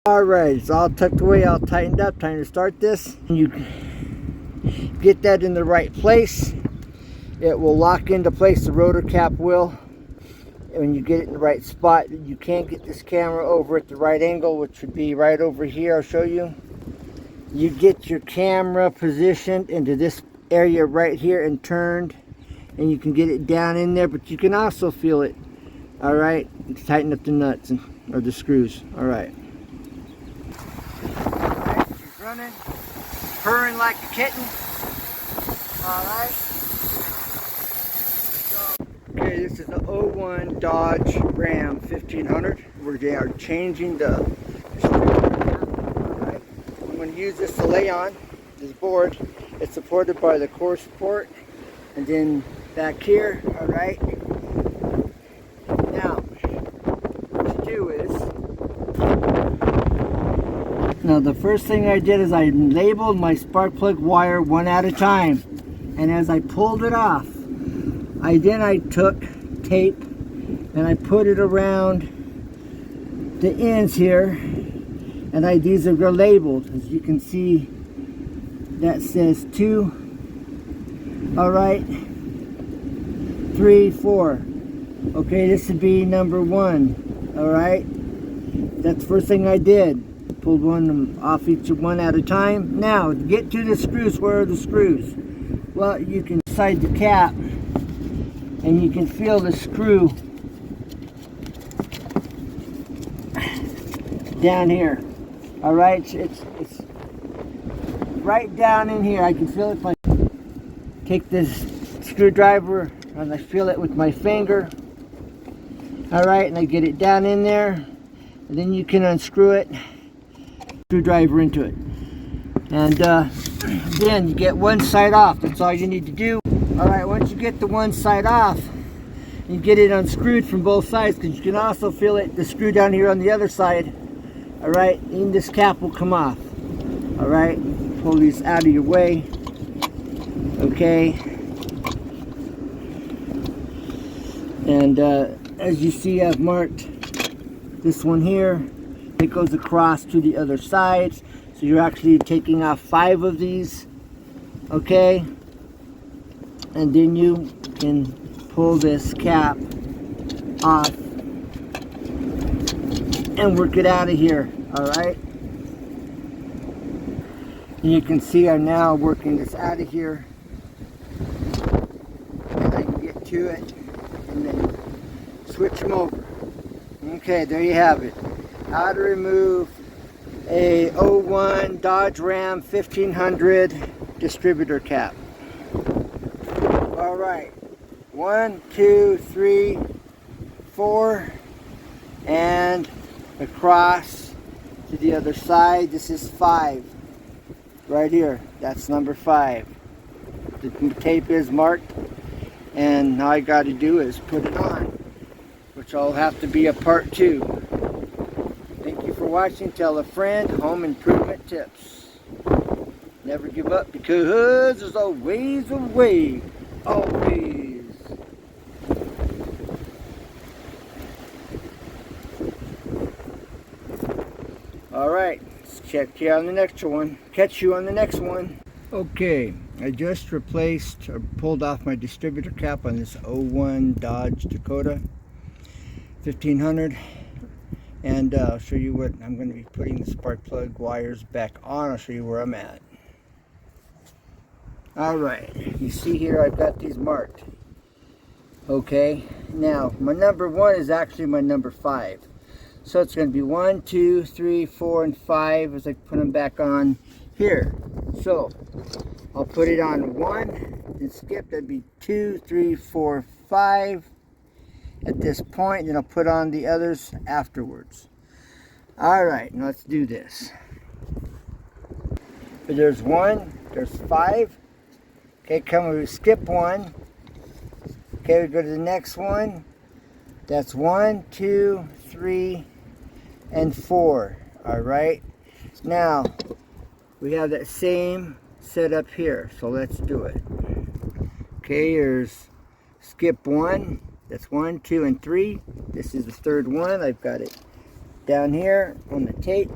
Alright, it's all tucked away, all tightened up. Time to start this. You get that in the right place. It will lock into place, the rotor cap will. When you get it in the right spot, you can't get this camera over at the right angle, which would be right over here. I'll show you. You get your camera positioned into this area right here and turned, and you can get it down in there, but you can also feel it. Alright, tighten up the nuts or the screws. Alright. Alright, she's running, purring like a kitten. Alright. Okay, this is the 01 Dodge Ram 1500. We are changing the distributor cap. Alright. I'm going to use this to lay on this board. It's supported by the core support. And then back here, alright. Now, what you do is, now the first thing I did is I labeled my spark plug wire one at a time. And as I pulled it off, I took tape and I put it around the ends here, and these are labeled. As you can see, that says 2, alright, 3, 4. Okay, this would be number 1, alright. That's the first thing I did. Pulled one off each one at a time. Now, to get to the screws, where are the screws? Well, you can slide the cap and you can feel the screw down here. Alright, it's right down in here. I can feel it if I take this screwdriver and I feel it with my finger. Alright, and I get it down in there, and then you can unscrew it, screwdriver into it, and then you get one side off. That's all you need to do. Alright, once you get the one side off, you get it unscrewed from both sides, because you can also feel it, the screw down here on the other side. Alright, and this cap will come off. Alright, pull these out of your way. Okay. And as you see, I've marked this one here. It goes across to the other side. So you're actually taking off 5 of these. Okay. And then you can pull this cap off and work it out of here. Alright. And you can see I'm now working this out of here. And I can get to it and then switch them over. Okay, there you have it. How to remove a 01 Dodge Ram 1500 distributor cap. Alright, 1, 2, 3, 4, and across to the other side. This is 5 right here. That's number 5. The tape is marked, and all I got to do is put it on, which will have to be a part 2. Thank you for watching. Tell a friend. Home improvement tips. Never give up, because there's always a way. Always. Alright, let's check you on the next one. Catch you on the next one. Okay, I just replaced or pulled off my distributor cap on this 01 Dodge Dakota 1500, and I'll show you what I'm going to be putting the spark plug wires back on. I'll show you where I'm at. Alright, you see here I've got these marked. Okay, now my number 1 is actually my number 5. So it's going to be 1, 2, 3, 4, and 5 as I put them back on here. So I'll put it on 1 and skip. That'd be 2, 3, 4, 5 at this point. Then I'll put on the others afterwards. Alright, now let's do this. But there's 1, there's 5. Okay, we skip 1. Okay, we go to the next one. That's 1, 2, 3, and 4. Alright. Now, we have that same setup here. So let's do it. Okay, here's skip 1. That's 1, 2, and 3. This is the third one. I've got it down here on the tape.